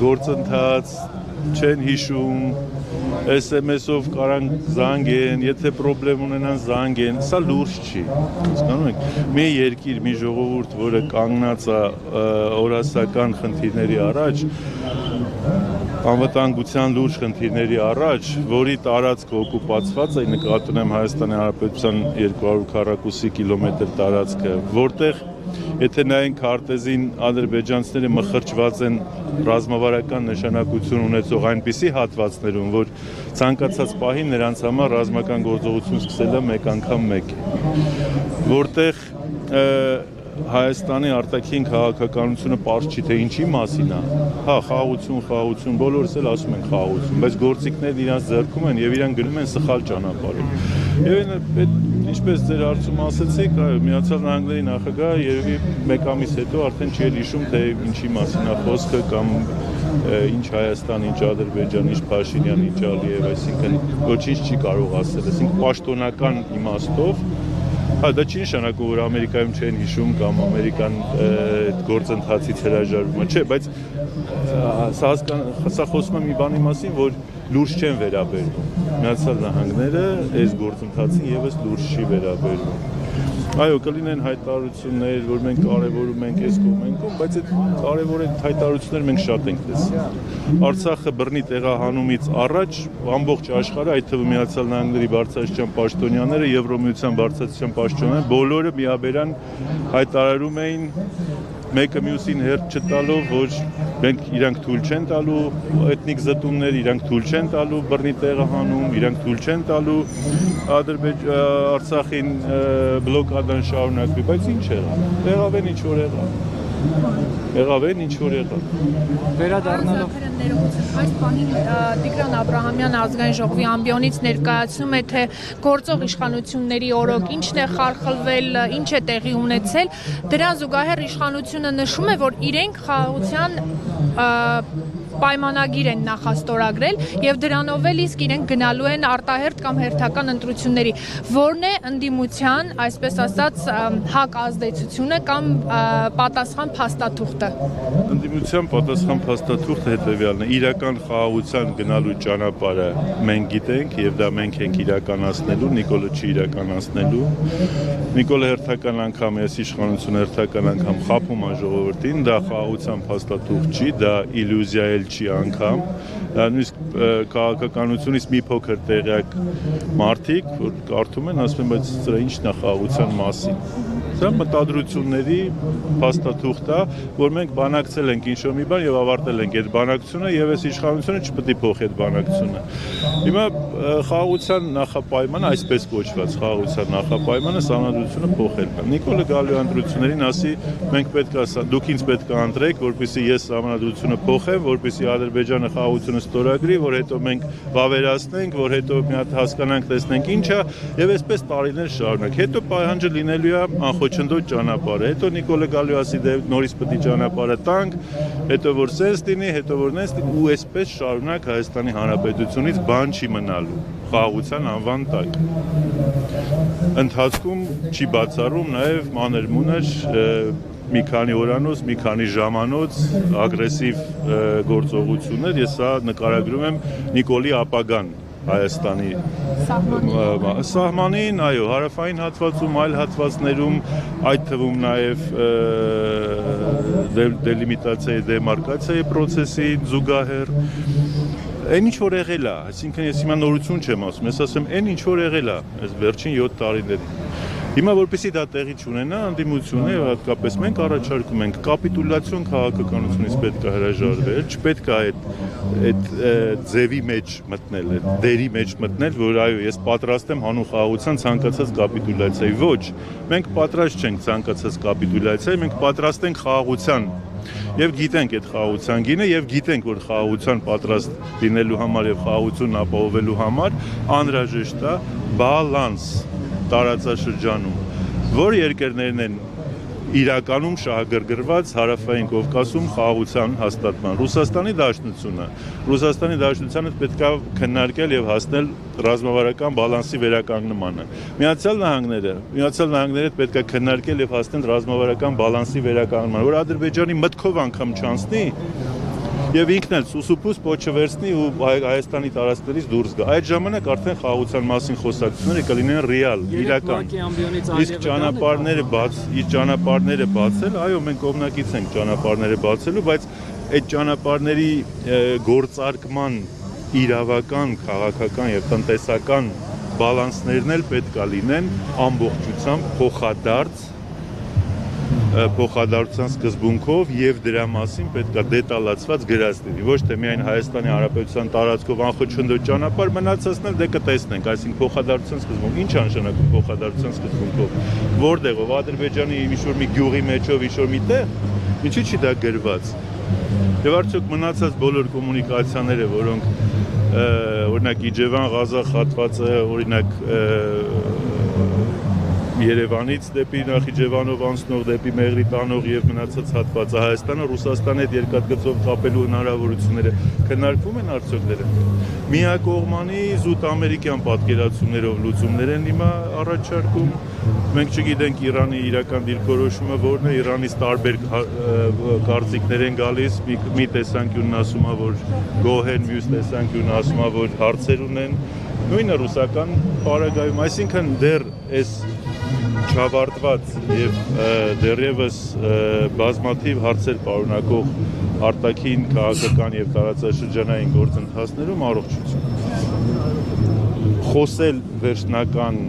գործընթաց, չեն հիշում, SMS-ով կարան զանգեն, եթե պրոբլեմ ունենան զանգեն, սա լուրջ չի, հասկանում եք, մի երկիր, մի ժողովուրդ, որը կանգնած է օրասական խնդիրների առաջ, անվտանգության լուրջ խնդիրների առաջ, որի տարածքը օկուպացված է, նկատի ունեմ Հայաստանի Հանրապետության 200 քառակուսի կիլոմետր տարածքը, որտեղ եթե նայենք քարտեզին ադրբեջանցիները մխրճված են ռազմավարական նշանակություն ունեցող այնպիսի հատվածներում, որ ցանկացած պահի նրանց համար ռազմական գործողություն սկսելը մեկ անգամ մեկ է, որտեղ Հայաստանի արտաքին քաղաքականությունը պարզ չի, թե ինչի մասին է, հա, խաղաղություն, բոլորս էլ ասում են խաղաղություն, բայց գործիքներն իրանց ձեռքում են եւ իրանք գնում են սխալ ճանապարհով։ Եվ ինչպես ձեր հարցում ասեցիք, Միացյալ Նահանգների նախագահը երևի մեկ ամիս հետո արդեն չի հիշում, թե ինչի մասին է խոսքը կամ ինչ Հայաստան, ինչ Ադրբեջան, ինչ Փաշինյան, ինչ Ալիև, այսինքն ոչինչ չի կարող ասել, այսինքն պաշտոնական իմաստով Հա, դա չի նշանակում, որ Ամերիկայում չեն հիշում կամ Ամերիկան գործընթացից հրաժարվում է, չէ, բայց սա խոսում է մի բանի մասին, որ լուրջ չեն վերաբերվում։ Միացյալ Նահանգները այս գործընթացին եւս լուրջ չի վերաբերվում։ Այո, կլինեն հայտարարություններ, որ մենք կարևորում ենք այս կողմենքում, բայց այդ կարևոր հայտարարությունները մենք շատ ենք տեսել։ Արցախը բռնի տեղահանումից առաջ ամբողջ աշխարհը, այդ թվում Միացյալ Նահանգների բարձրաստիճան պաշտոնյաները, Եվրոմիության բարձրաստիճան պաշտոնյաները, բոլորը միաբերան հայտարարում էին մեկը մյուսին հերթ չտալով, որ մենք իրանք թույլ չեն տալու էթնիկ զտումներ, իրանք թույլ չեն տալու բռնի տեղահանում, իրանք թույլ չեն տալու Արցախին բլոկադան շարունակվի, բայց ինչ եղավ ինչ որ եղավ ինչ որ եղավ։ Վերադառնալով այս բանին Տիգրան Աբրահամյանը ազգային ժողովի ամբիոնից ներկայացնում է, թե գործող իշխանությունների օրոք ինչն է խարխլվել, ինչ է տեղի ունեցել, դրան զուգահեռ իշխանությունը նշում է, որ իրենք խաղաղության պայմանագիր են նախաստորագրել եւ դրանով էլ իսկ իրենք գնալու են արտահերթ կամ հերթական ընտրությունների, որն է ընդդիմության, այսպես ասած, հակ ազդեցությունը կամ պատասխան փաստաթուղթը։ Ընդդիմության պատասխան փաստաթուղթը հետեւյալն է. իրական խաղաղության գնալու ճանապարհը մենք գիտենք եւ դա մենք ենք իրականացնելու, Նիկոլը չի իրականացնելու։ Նիկոլը հերթական անգամ այս իշխանությունը հերթական անգամ խափում է ժողովրդին, դա խաղաղության փաստաթուղթ չի, դա իլյուզիա չի անգամ, նույնիսկ քաղաքականությունից մի փոքր տեղյակ մարդիկ, որ կարդում են, ասում են, բայց սրա ինչն է խաղաղության մասին։ Սա մտադրությունների փաստաթուղթ է, որ մենք բանակցել ենք ինչ-որ մի բան եւ ավարտել ենք այդ բանակցությունը եւ այս իշխանությունը չպետք է փոխի այդ բանակցությունը։ Հիմա խաղաղության նախապայմանը, այսպես կոչված խաղաղության նախապայմանը սահմանադրությունը փոխելն է։ Նիկոլը գալու ընտրություններին ասի, մենք պետք է, դուք ինձ պետք է ընտրեք, որպեսզի ես սահմանադրությունը փոխեմ, որպեսզի Ադրբեջանը խաղաղությունը ստորագրի, որ հետո մենք վավերացնենք, որ հետո մի հատ հասկանանք, տեսնենք ինչ է եւ այսպես տարիներ շարունակ։ Հետո պահանջը լինելու է անխոչնդոտ ճանապարհը, հետո Նիկոլը գալու ասի դե նորից պետք է ճանապարհը տանք, հետո որ սենց լինի, հետո որ նենց լինի ու այսպես շարունակ Հայաստանի Հանրապետությունից բան չի մնալու խաղաղության անվան տակ։ Ընթացքում չի բացառում նաև մանր-մունր մի քանի օրանոց, մի քանի ժամանոց ագրեսիվ գործողություններ, ես սա նկարագրում եմ Նիկոլի ապագան Հայաստանի սահմանին, այո, հարավային հատվածում, այլ հատվածներում, այդ թվում նաև դելիմիտացիայի, դեմարկացիայի պրոցեսի զուգահեռ Այն ինչ որ եղել է, այսինքն ես հիմա նորություն չեմ ասում, ես ասեմ այն ինչ որ եղել է այս վերջին 7 տարիներին։ Հիմա որպեսզի դա տեղի չունենա, ընդդիմությունը եւ հատկապես մենք առաջարկում ենք կապիտուլյացիոն քաղաքականությունից պետք է հրաժարվել, չպետք է այդ ձևի մեջ մտնել, այդ դերի մեջ մտնել, որ այո, ես պատրաստ եմ հանուն խաղաղության ցանկացած կապիտուլյացիայի։ Ոչ, մենք պատրաստ չենք ցանկացած կապիտուլյացիայի, մենք պատրաստ ենք խաղաղության Եվ գիտենք այդ խաղաղության գինը եւ գիտենք, որ խաղաղության պատրաստ լինելու համար եւ խաղաղությունն ապահովելու համար անհրաժեշտ է բալանս տարածաշրջանում, որ երկրներն են իրականում շահագրգռված հարավային Կովկասում խաղաղության հաստատման։ Ռուսաստանի Դաշնությունը պետք է քննարկել եւ հասնել ռազմավարական բալանսի վերականգնմանը։ Միացյալ Նահանգները պետք է քննարկել եւ հասնել ռազմավարական բալանսի վերականգնմանը, որ Ադրբեջանի մտքով անգամ չանցնի, Եվ ինքն էլ սուսուփուս փոչը վերցնի ու Հայաստանի տարածքներից դուրս գա։ Այդ ժամանակ արդեն խաղաղության մասին խոսակցությունները կլինեն ռեալ, իրական։ Իսկ ճանապարհները բացել, այո, մենք կողմնակից ենք ճանապարհները բացելու, բայց այդ ճանապարհների գործարկման իրավական, քաղաքական եւ տնտեսական բալանսներն էլ պետք է լինեն ամբողջությամբ փոխադարձության սկզբունքով եւ դրա մասին պետք է դետալացված գրած լինի, ոչ թե միայն Հայաստանի Հանրապետության տարածքով անխոչնդոտ ճանապարհ մնացածն էլ դե կտեսնենք, այսինքն փոխադարձության սկզբունք, ինչ անշանակում փոխադարձության սկզբունքով, որտեղով Ադրբեջանի ինչ-որ մի գյուղի մեջով ինչ-որ մի տեղ, ինչի՞ չի դա գրված։ Եվ արդյոք մնացած բոլոր կոմունիկացիաները, որոնք օրինակ Իջևան Ղազախ հատվածը, օրինակ Երևանից դեպի Նախիջևանով անցնող, դեպի Մեղրի տանող եւ մնացած հատվածը Հայաստանը Ռուսաստանի հետ երկաթգծով կապելու հնարավորությունները քննարկվում են արդյոք դերը։ Միակողմանի զուտ ամերիկյան պատկերացումներով լուծումներ են հիմա առաջարկում։ Մենք չգիտենք Իրանի իրական դիրքորոշումը որն է, Իրանից տարբեր կարծիքներ են գալիս, մի տեսանկյունն ասում է, որ գոհ են, մյուս տեսանկյունն ասում է, որ հարցեր ունեն։ Նույնը ռուսական պարագայում, այսինքն դեռ այս չավարտված եւ դեռևս բազմաթիվ հարցեր պարունակող արտաքին քաղաքական եւ տարածաշրջանային գործընթացներում առողջություն։ Խոսել վերջնական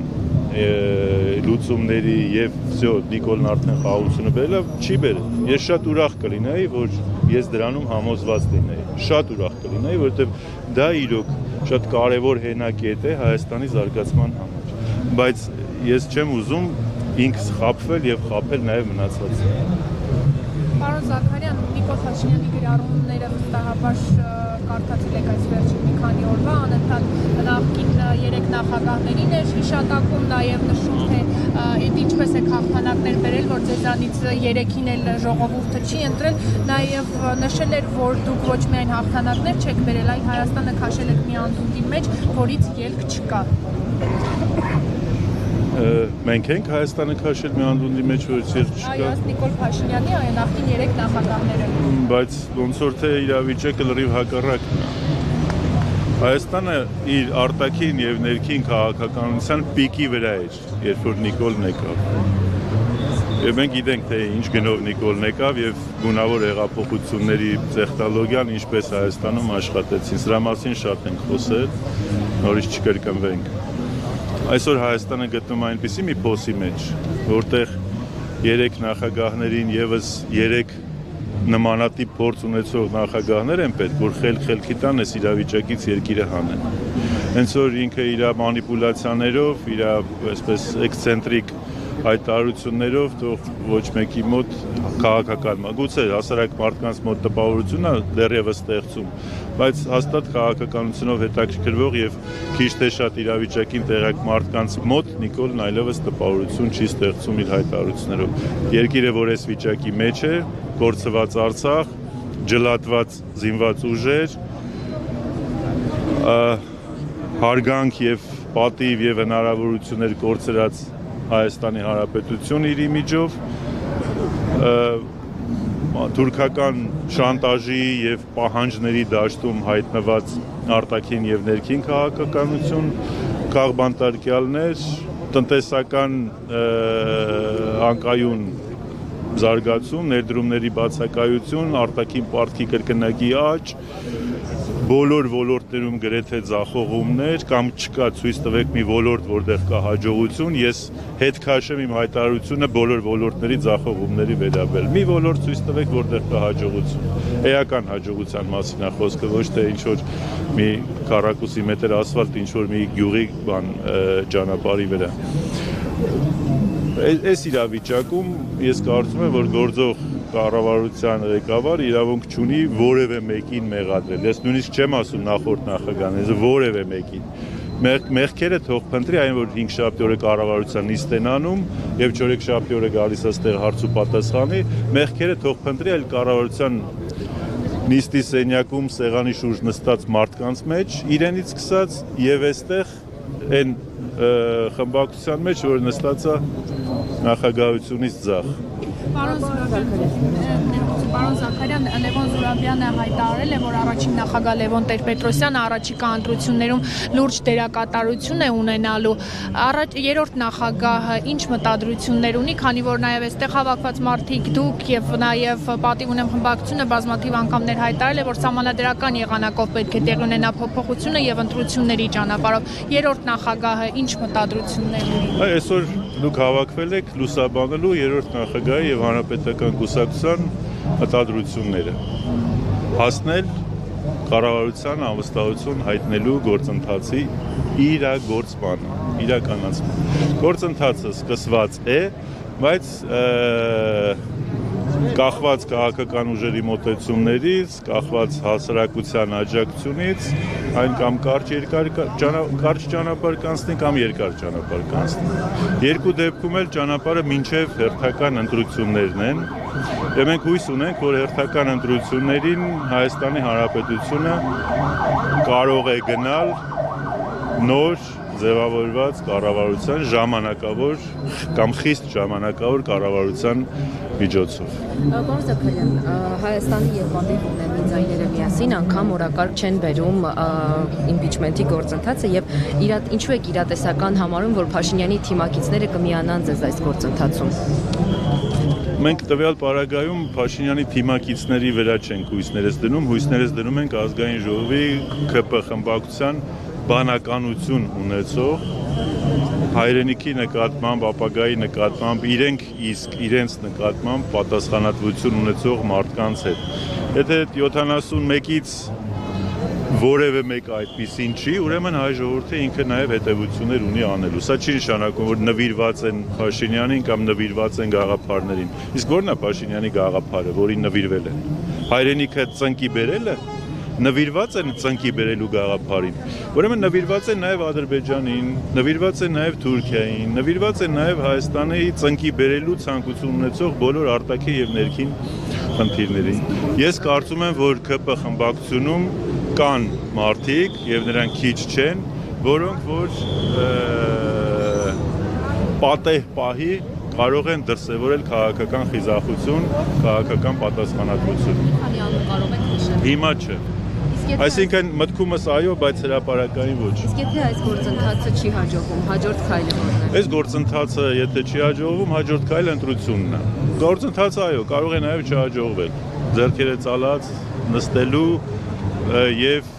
լուծումների եւ всё Նիկոլն արդեն խաղաղությունը բերել չի բերել։ Ես շատ ուրախ կլինեի, որ ես դրանում համոզված լինեի։ Շատ ուրախ կլինեի, որովհետեւ դա իրոք շատ կարևոր հենակետ է Հայաստանի զարգացման համար։ Բայց ես չեմ ուզում ինքս խաբվել եւ խաբել նաեւ մնացածը։ Պարոն Զաքարյան, Նիկոլ Փաշինյանի գրառումները վստահաբար կարդացել եք այս վերջին մի քանի օրվա, անընդհատ նախկին 3 նախագահներին էր հիշատակում, նաեւ նշում թե ինչպես եք հաղթանակներ բերել, որ ձեզանից 3-ին էլ ժողովուրդը չի ընտրել, նաեւ նշել էր, որ դուք ոչ միայն հաղթանակներ չեք բերել, այլ Հայաստանը քաշել եք մի անդունդի մեջ, որից ելք չկա։ Մենք ենք Հայաստանը քաշել մի անդունդի մեջ, որից ելք չկա։ Այո, Նիկոլ Փաշինյանի այո նախկին 3 նախագահները։ Բայց ոնց որ թե իրավիճակը լրիվ հակառակն է։ Հայաստանը իր արտաքին եւ ներքին քաղաքականության պիկի վրա էր, երբ որ Նիկոլն եկավ։ Եվ մենք գիտենք թե ինչ գնով Նիկոլն եկավ եւ գունավոր հեղափոխությունների տեխնոլոգիան ինչպես Հայաստանում աշխատեցին։ Սրա մասին շատ ենք խոսել, նորից չկրկնվենք։ Այսօր Հայաստանը գտնում այնպիսի մի փոսի մեջ, որտեղ 3 նախագահներին եւս 3 նմանատիպ փորձ ունեցող նախագահներ են պետք, որ խելքի տան այս իրավիճակից երկիրը հանեն։ Հենց որ ինքը իր մանիպուլյացիաներով, իր այսպես էքսցենտրիկ հայտարարություններով թող ոչ մեկի մոտ քաղաքական, գուցե հասարակ մարդկանց մոտ տպավորություն է դեռևս ստեղծում, բայց հաստատ քաղաքականությունով հետաքրքրվող եւ քիչ թե շատ իրավիճակին տեղյակ մարդկանց մոտ Նիկոլն այլևս տպավորություն չի ստեղծում իր հայտարարություններով։ Երկիրը, որ այս վիճակի մեջ է, կորցված Արցախ, ջլատված զինված ուժեր, հարգանք եւ պատիվ եւ հնարավորություններ կորցրած Հայաստանի Հանրապետություն իր իմիջով, թուրքական շանտաժի եւ պահանջների դաշտում հայտնված արտաքին եւ ներքին քաղաքականություն, քաղբանտարկյալներ, տնտեսական անկայուն զարգացում, ներդրումների բացակայություն, արտաքին պարտքի կրկնակի աճ, բոլոր ոլորտներում գրեթե ձախողումներ կամ չկա ցույց տվեք մի ոլորտ, որտեղ կա հաջողություն, ես հետ քաշեմ իմ հայտարարությունը բոլոր ոլորտների ձախողումների վերաբերյալ։ Մի ոլորտ ցույց տվեք, որտեղ կա հաջողություն։ Էական հաջողության մասին է խոսքը, ոչ թե ինչ որ մի քառակուսի մետր ասֆալտ, ինչ որ մի գյուղի բան ճանապարհի վրա։ Այս իրավիճակում ես կարծում եմ, որ գործող կառավարության ղեկավար իրավունք չունի որևէ մեկին մեղադրել։ Ես նույնիսկ չեմ ասում նախորդ նախագահներին, որևէ մեկին։ Մեղքերը թող փնտրի, այն որ 5 շաբթի օրը կառավարության նիստ են անում եւ 4 շաբթի օրը գալիս է այստեղ հարց ու պատասխանի, մեղքերը թող փնտրի այլ կառավարության նիստի սենյակում սեղանի շուրջ նստած մարդկանց մեջ, իրենից սկսած եւ այստեղ այն խմբակցության մեջ, որ նստած է նախագահությունից ձախ։ Պարոն Զաքարյան, Լևոն Զուրաբյանը հայտարարել է, որ առաջին նախագահ Լևոն Տեր-Պետրոսյանը առաջիկա ընտրություններում լուրջ դերակատարություն է ունենալու։ Երրորդ նախագահը ինչ մտադրություններ ունի, քանի որ նաև այստեղ հավաքված մարդիկ, դուք եւ նաև պատիվ ունեմ խմբակցությունը բազմաթիվ անգամներ հայտարարել է, որ սահմանադրական եղանակով պետք է տեղի ունենա փոփոխությունը եւ ընտրությունների ճանապարհով։ Երրորդ նախագահը ինչ մտադրություններ ունի։ Այսօր դուք հավաքվել եք լուսաբանելու երրորդ նախագահի եւ հանրապետական կուսակցության մտադրությունները, հասնել կառավարության անվստահություն հայտնելու գործընթացի իրականացման։ Գործընթացը սկսված է, բայց կախված քաղաքական ուժերի մոտեցումներից, կախված հասարակության աջակցությունից, այն կամ կարճ ճանապարհ կանցնի, կամ երկար ճանապարհ կանցնի։ Երկու դեպքում էլ ճանապարհը մինչև հերթական ընտրություններն են, եւ մենք հույս ունենք, որ հերթական ընտրություններին Հայաստանի Հանրապետությունը կարող է գնալ նոր ձևավորված կառավարության ժամանակավոր կամ խիստ ժամանակավոր կառավարության միջոցով։ Պարոն Զաքարյան, Հայաստանի եւ պատիվ ունեմի ձայները միասին անգամ օրակարգ չեն բերում իմպիչմենթի գործընթացը եւ ինչու եք իրատեսական համարում, որ Փաշինյանի թիմակիցները կմիանան ձեզ այս գործընթացում։ Մենք տվյալ պարագայում Փաշինյանի թիմակիցների վրա չենք հույսներս դնում, հույսներս դնում ենք ազգային ժողովի ԿՊ խմբակցության բանականություն ունեցող հայրենիքի նկատմամբ, ապագայի նկատմամբ, իրենց նկատմամբ պատասխանատվություն ունեցող մարդկանց հետ։ Եթե 71-ից որևէ մեկ այդպիսին չի, ուրեմն հայ ժողովուրդը ինքը նաև հետևություններ ունի անելու։ Սա չի նշանակում, որ նվիրված են Փաշինյանին կամ նվիրված են գաղափարներին։ Իսկ ո՞րն է Փաշինյանի գաղափարը, որին նվիրվել են։ Հայրենիքը ծնկի բերելը, նվիրված են ծնկի բերելու գաղափարին, ուրեմն նվիրված են նաև Ադրբեջանին, նվիրված են նաև Թուրքիային, նվիրված են նաև Հայաստանի ծնկի բերելու ցանկություն ունեցող բոլոր արտաքին եւ ներքին խնդիրներին։ Ես կարծում եմ, որ ԿՊ խմբակցությունում կան մարդիկ եւ նրանք քիչ չեն, որոնք որ պատեհ պահի կարող են դրսևորել քաղաքական խիզախություն, քաղաքական պատասխանատվություն։ Քանի անուն կարող եք նշել։ Հիմա չէ։ Այսինքն մտքումս այո, բայց հրապարակային ոչ։ Իսկ եթե այս գործընթացը չի հաջողվում, հաջորդ քայլը ո՞րն է։ Այս գործընթացը եթե չի հաջողվում, հաջորդ քայլը ընտրությունն է։ Գործընթացը այո, կարող է նաև չհաջողվել։ Ձեռքերը ծալած նստելու եւ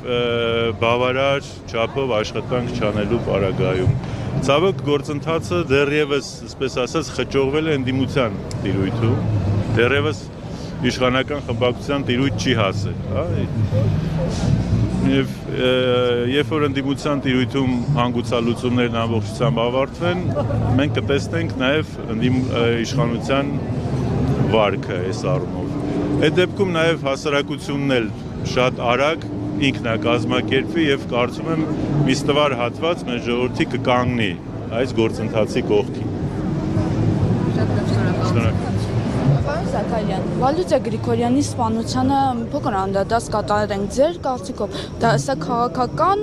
բավարար չափով աշխատանք չանելու պարագայում։ Ցավոք գործընթացը դեռևս, այսպես ասած, խճողվել է ընդդիմության տիրույթում, դեռևս իշխանական խմբակցության տիրույթ չի հասել, հա։ Եվ երբ որ ընդդիմության տիրույթում հանգուցալուծումներն ամբողջությամբ ավարտվեն, մենք կտեսնենք նաև իշխանության վարկը այս առումով։ Այդ դեպքում նաև հասարակությունն էլ շատ արագ ինքնակազմակերպվի եւ կարծում եմ մի ստվար հատված մեր ժողովրդի կկանգնի այս գործընթացի կողքին։ Շնորհակալ։ Պարոն Զաքարյան, Վալյուտա Գրիգորյանի սպանությանը փոքր անդրադարձ կատարենք ձեր կարծիքով, դա սա քաղաքական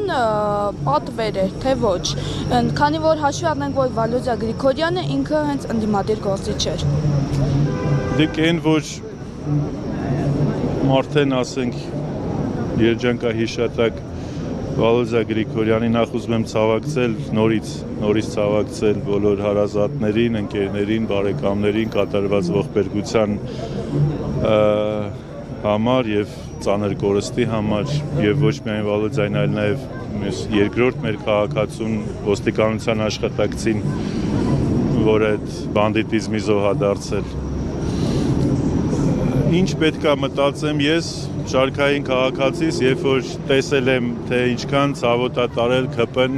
պատվեր է, թե ոչ, քանի որ հաշվի առնենք, որ Վալյուտա Գրիգորյանը ինքը հենց ընդդիմադիր գործիչ էր։ Դեք այն որ մարդեն ասենք երջանկահիշատակ Վալյուտա Գրիգորյանի նախ ուզում եմ ցավակցել նորից ցավակցել բոլոր հարազատներին, ընկերներին, բարեկամներին կատարված ողբերգության համար եւ ծանր կորստի համար եւ ոչ միայն Վալյուտային, այլ նաեւ երկրորդ մեր քաղաքացուն ոստիկանության աշխատակցին, որ այդ բանդիտիզմի զոհ է դարձել։ Ինչ պետքա մտածեմ ես շարքային քաղաքացիս, երբ որ տեսել եմ, թե ինչքան ցավոտ է տարել ԿՊ-ն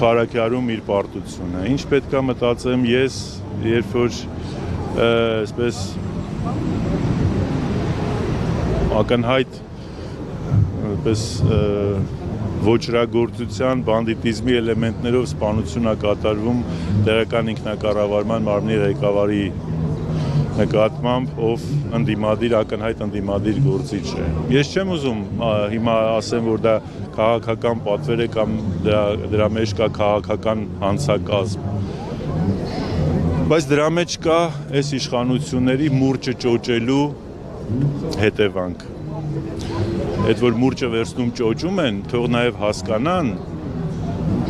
Փարաքյարում իր պարտությունը։ Ինչ պետքա մտածեմ ես, երբ որ այսպես ակնհայտ այսպես ոչրագործության, բանդիտիզմի էլեմենտներով սպանություն է կատարվում տեղական ինքնակառավարման մարմնի ղեկավարի նկատմամբ, ով ակնհայտ ընդդիմադիր գործիչ է։ Ես չեմ ուզում հիմա ասեմ, որ դա քաղաքական պատվեր է կամ դրա մեջ կա քաղաքական հանցակազմ։ Բայց դրա մեջ կա այս իշխանությունների մուրճը ճոճելու հետևանք։ Այդ որ մուրճը վերցնում ճոճում են, թող նաև հասկանան,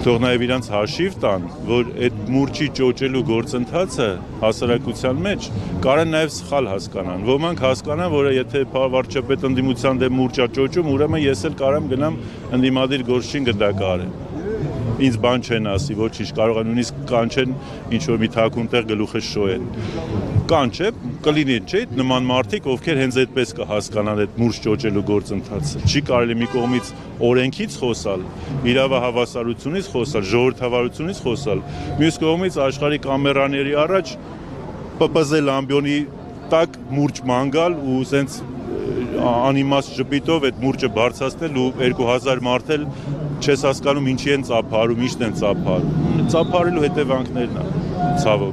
թող նաև իրանց հաշիվ տան, որ այդ մուրճի ճոճելու գործընթացը հասարակության մեջ կարող են նաև սխալ հասկանան։ Ոմանք հասկանան, որ եթե վարչապետ ընդդիմության դեմ մուրճա ճոճում, ուրեմն ես էլ կարող եմ գնամ ընդդիմադիր գործչին գնդակահարեմ։ Ինձ բան չեն ասի, ոչինչ, կարող են նույնիսկ կանչեն ինչ-որ մի թաքուն տեղ գլուխը շոյեն։ Կանչ է, կլինի չէ, նման մարդիկ, ովքեր հենց այդպես կհասկանան այդ մուրճ ճոճելու գործընթացը։ Չի կարելի մի կողմից օրենքից խոսալ, իրավահավասարությունից խոսալ, ժողովրդավարությունից խոսալ, մյուս կողմից աշխարհի կամերաների առաջ պպզել ամբիոնի տակ մուրճ մանգալ ու սենց անիմաստ ժպիտով այդ մուրճը բարձրացնել ու 2000 մարդ էլ չես հասկանում ինչի են ծափարում, ինչն են ծափարում։ Ծափարելու հետևանքներն է, ցավոք։